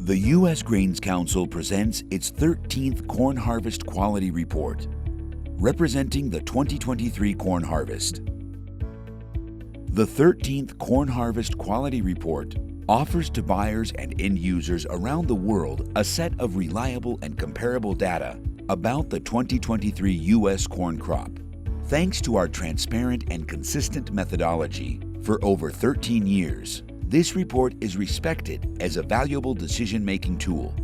The U.S. Grains Council presents its 13th Corn Harvest Quality Report, representing the 2023 corn harvest. The 13th Corn Harvest Quality Report offers to buyers and end users around the world a set of reliable and comparable data about the 2023 U.S. corn crop. Thanks to our transparent and consistent methodology for over 13 years, this report is respected as a valuable decision-making tool.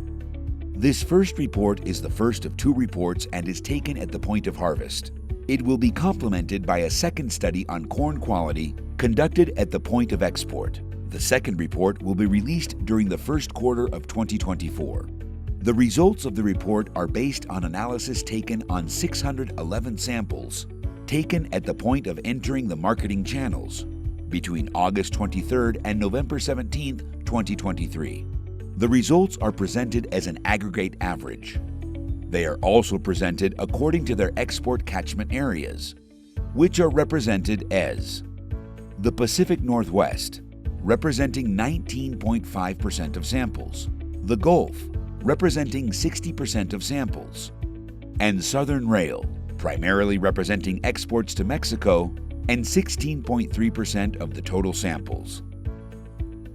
This first report is the first of two reports and is taken at the point of harvest. It will be complemented by a second study on corn quality conducted at the point of export. The second report will be released during the first quarter of 2024. The results of the report are based on analysis taken on 611 samples, taken at the point of entering the marketing channels between August 23rd and November 17th, 2023. The results are presented as an aggregate average. They are also presented according to their export catchment areas, which are represented as the Pacific Northwest, representing 19.5% of samples, the Gulf, representing 60% of samples, and Southern Rail, primarily representing exports to Mexico, and 16.3% of the total samples.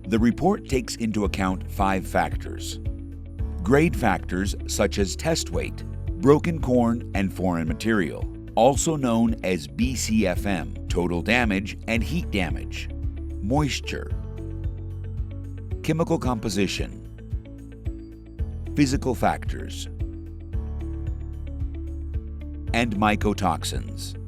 The report takes into account 5 factors. Grade factors such as test weight, broken corn, and foreign material, also known as BCFM, total damage and heat damage, moisture, chemical composition, physical factors, and mycotoxins.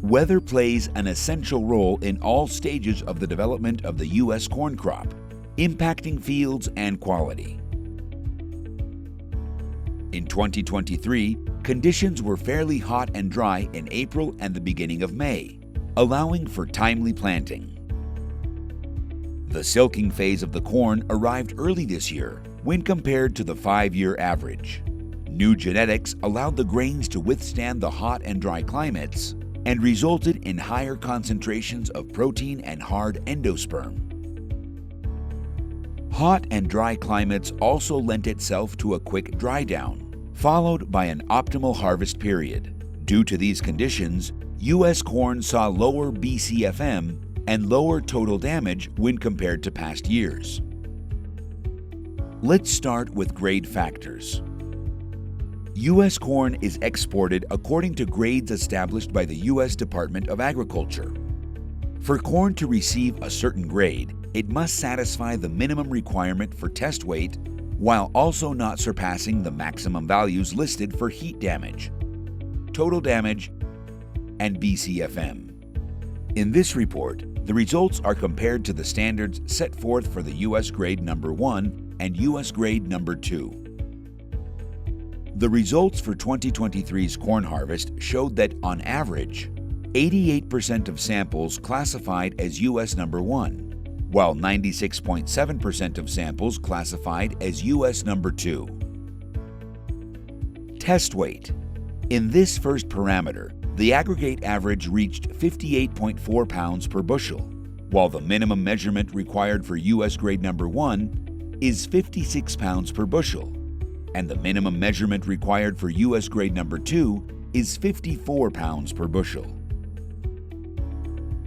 Weather plays an essential role in all stages of the development of the U.S. corn crop, impacting fields and quality. In 2023, conditions were fairly hot and dry in April and the beginning of May, allowing for timely planting. The silking phase of the corn arrived early this year when compared to the 5-year average. New genetics allowed the grains to withstand the hot and dry climates and resulted in higher concentrations of protein and hard endosperm. Hot and dry climates also lent itself to a quick dry down, followed by an optimal harvest period. Due to these conditions, U.S. corn saw lower BCFM and lower total damage when compared to past years. Let's start with grade factors. U.S. corn is exported according to grades established by the U.S. Department of Agriculture. For corn to receive a certain grade, it must satisfy the minimum requirement for test weight while also not surpassing the maximum values listed for heat damage, total damage, and BCFM. In this report, the results are compared to the standards set forth for the U.S. grade number 1 and U.S. grade number 2. The results for 2023's corn harvest showed that, on average, 88% of samples classified as U.S. number 1, while 96.7% of samples classified as U.S. number 2. Test weight. In this first parameter, the aggregate average reached 58.4 pounds per bushel, while the minimum measurement required for U.S. grade number 1 is 56 pounds per bushel, and the minimum measurement required for U.S. grade number 2 is 54 pounds per bushel.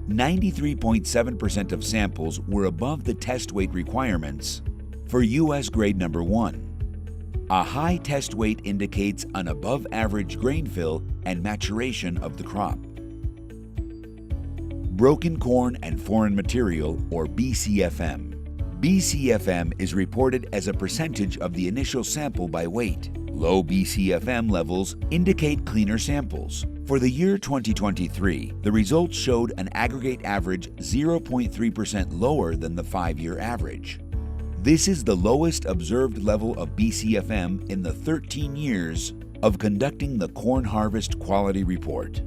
93.7% of samples were above the test weight requirements for U.S. grade number 1. A high test weight indicates an above-average grain fill and maturation of the crop. Broken corn and foreign material, or BCFM. BCFM is reported as a percentage of the initial sample by weight. Low BCFM levels indicate cleaner samples. For the year 2023, the results showed an aggregate average 0.3% lower than the 5-year average. This is the lowest observed level of BCFM in the 13 years of conducting the Corn Harvest Quality Report.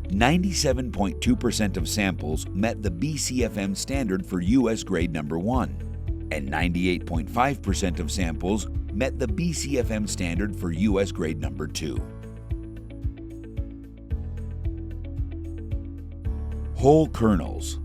97.2% of samples met the BCFM standard for U.S. grade number 1, and 98.5% of samples met the BCFM standard for U.S. grade number 2. Whole kernels.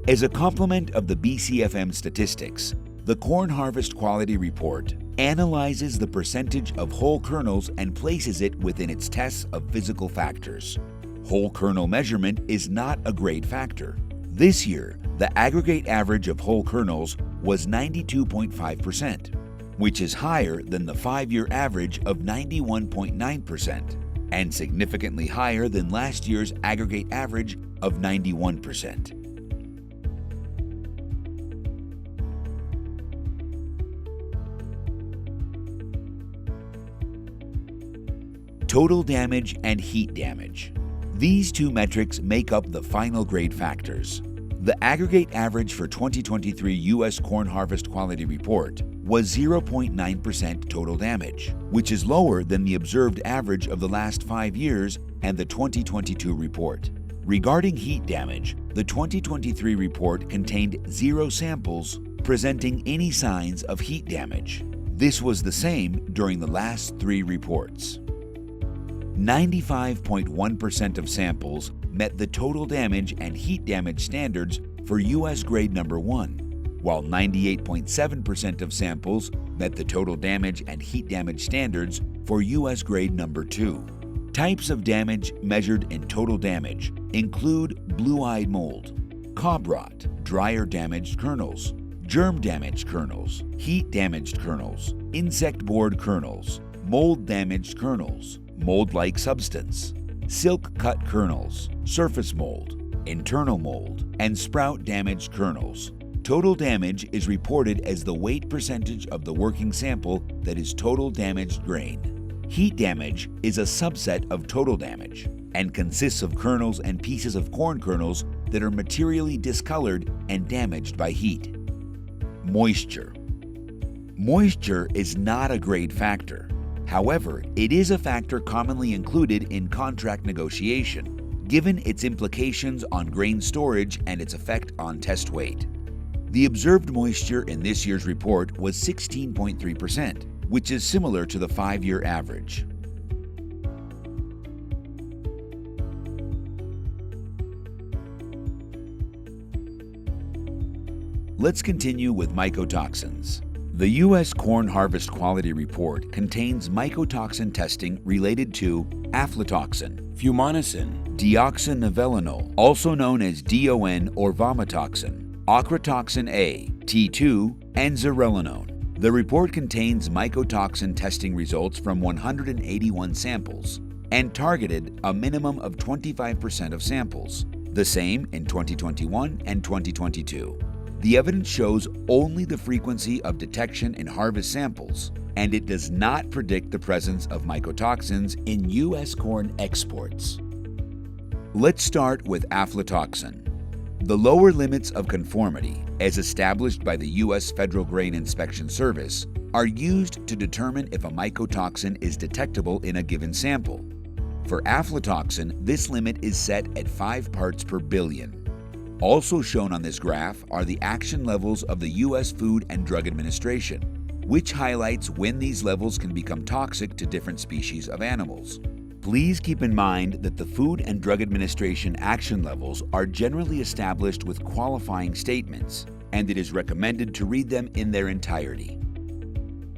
As a complement of the BCFM statistics, the Corn Harvest Quality Report analyzes the percentage of whole kernels and places it within its tests of physical factors. Whole kernel measurement is not a grade factor. This year, the aggregate average of whole kernels was 92.5%, which is higher than the 5-year average of 91.9% and significantly higher than last year's aggregate average of 91%. Total damage and heat damage. These two metrics make up the final grade factors. The aggregate average for 2023 U.S. Corn Harvest Quality Report was 0.9% total damage, which is lower than the observed average of the last 5 years and the 2022 report. Regarding heat damage, the 2023 report contained 0 samples presenting any signs of heat damage. This was the same during the last 3 reports. 95.1% of samples met the total damage and heat damage standards for U.S. grade number 1, while 98.7% of samples met the total damage and heat damage standards for U.S. grade number 2. Types of damage measured in total damage include blue-eyed mold, cob rot, dryer damaged kernels, germ damaged kernels, heat damaged kernels, insect bored kernels, mold damaged kernels, mold-like substance, silk-cut kernels, surface mold, internal mold, and sprout-damaged kernels. Total damage is reported as the weight percentage of the working sample that is total damaged grain. Heat damage is a subset of total damage and consists of kernels and pieces of corn kernels that are materially discolored and damaged by heat. Moisture. Moisture is not a grade factor. However, it is a factor commonly included in contract negotiation, given its implications on grain storage and its effect on test weight. The observed moisture in this year's report was 16.3%, which is similar to the 5-year average. Let's continue with mycotoxins. The U.S. Corn Harvest Quality Report contains mycotoxin testing related to aflatoxin, fumonisin, deoxynivalenol, also known as DON or vomitoxin, ochratoxin A, T2, and zearalenone. The report contains mycotoxin testing results from 181 samples and targeted a minimum of 25% of samples, the same in 2021 and 2022. The evidence shows only the frequency of detection in harvest samples, and it does not predict the presence of mycotoxins in U.S. corn exports. Let's start with aflatoxin. The lower limits of conformity, as established by the U.S. Federal Grain Inspection Service, are used to determine if a mycotoxin is detectable in a given sample. For aflatoxin, this limit is set at 5 parts per billion. Also shown on this graph are the action levels of the U.S. Food and Drug Administration, which highlights when these levels can become toxic to different species of animals. Please keep in mind that the Food and Drug Administration action levels are generally established with qualifying statements, and it is recommended to read them in their entirety.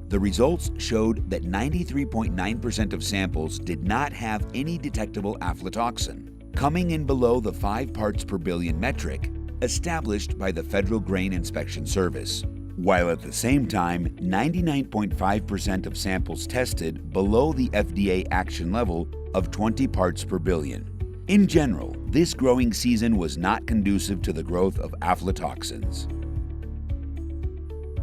The results showed that 93.9% of samples did not have any detectable aflatoxin, coming in below the 5 parts per billion metric established by the Federal Grain Inspection Service, while at the same time 99.5% of samples tested below the FDA action level of 20 parts per billion. In general, this growing season was not conducive to the growth of aflatoxins.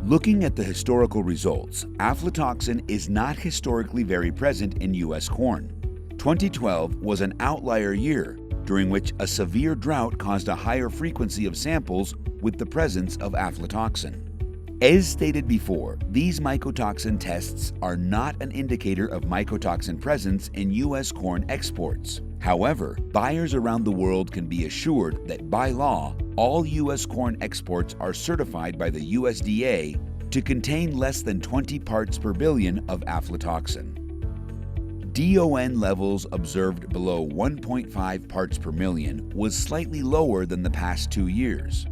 Looking at the historical results, aflatoxin is not historically very present in U.S. corn. 2012 was an outlier year during which a severe drought caused a higher frequency of samples with the presence of aflatoxin. As stated before, these mycotoxin tests are not an indicator of mycotoxin presence in U.S. corn exports. However, buyers around the world can be assured that by law, all U.S. corn exports are certified by the USDA to contain less than 20 parts per billion of aflatoxin. DON levels observed below 1.5 parts per million was slightly lower than the past 2 years.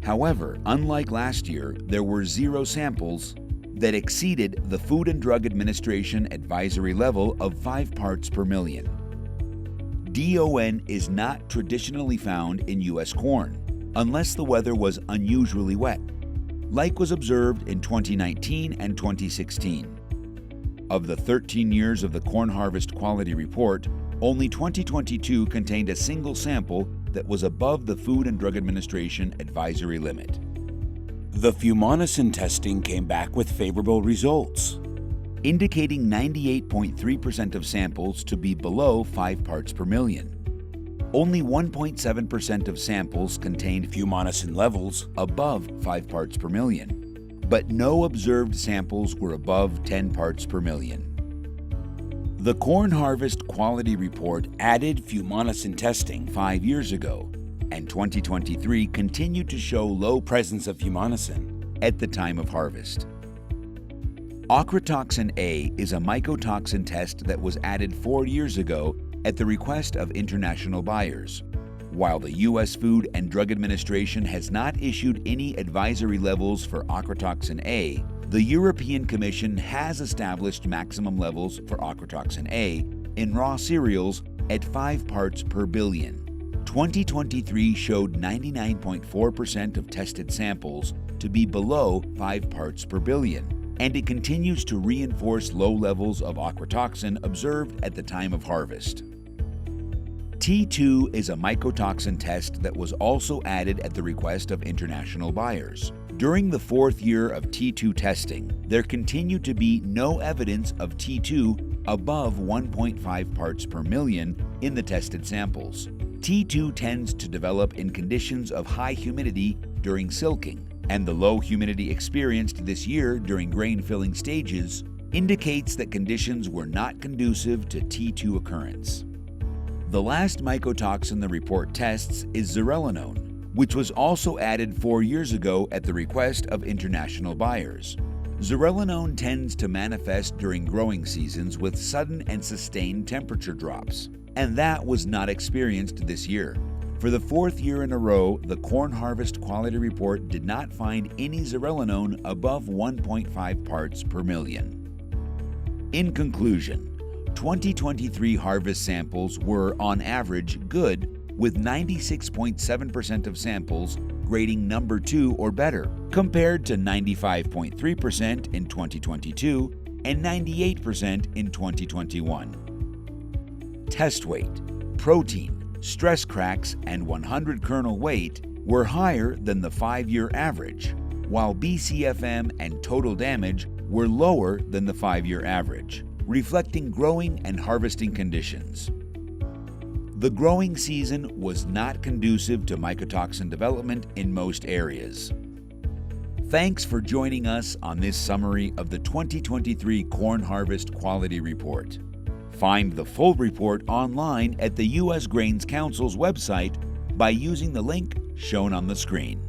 However, unlike last year, there were 0 samples that exceeded the Food and Drug Administration advisory level of 5 parts per million. DON is not traditionally found in U.S. corn unless the weather was unusually wet, like was observed in 2019 and 2016. Of the 13 years of the Corn Harvest Quality Report, only 2022 contained a single sample that was above the Food and Drug Administration advisory limit. The fumonisin testing came back with favorable results, indicating 98.3% of samples to be below 5 parts per million. Only 1.7% of samples contained fumonisin levels above 5 parts per million, but no observed samples were above 10 parts per million. The Corn Harvest Quality Report added fumonisin testing 5 years ago, and 2023 continued to show low presence of fumonisin at the time of harvest. Ochratoxin A is a mycotoxin test that was added 4 years ago at the request of international buyers. While the U.S. Food and Drug Administration has not issued any advisory levels for ochratoxin A, the European Commission has established maximum levels for ochratoxin A in raw cereals at 5 parts per billion. 2023 showed 99.4% of tested samples to be below 5 parts per billion, and it continues to reinforce low levels of ochratoxin observed at the time of harvest. T2 is a mycotoxin test that was also added at the request of international buyers. During the 4th year of T2 testing, there continued to be no evidence of T2 above 1.5 parts per million in the tested samples. T2 tends to develop in conditions of high humidity during silking, and the low humidity experienced this year during grain filling stages indicates that conditions were not conducive to T2 occurrence. The last mycotoxin the report tests is zearalenone, which was also added 4 years ago at the request of international buyers. Zearalenone tends to manifest during growing seasons with sudden and sustained temperature drops, and that was not experienced this year. For the 4th year in a row, the Corn Harvest Quality Report did not find any zearalenone above 1.5 parts per million. In conclusion, 2023 harvest samples were, on average, good, with 96.7% of samples grading number 2 or better, compared to 95.3% in 2022 and 98% in 2021. Test weight, protein, stress cracks, and 100 kernel weight were higher than the 5-year average, while BCFM and total damage were lower than the 5-year average, reflecting growing and harvesting conditions. The growing season was not conducive to mycotoxin development in most areas. Thanks for joining us on this summary of the 2023 Corn Harvest Quality Report. Find the full report online at the U.S. Grains Council's website by using the link shown on the screen.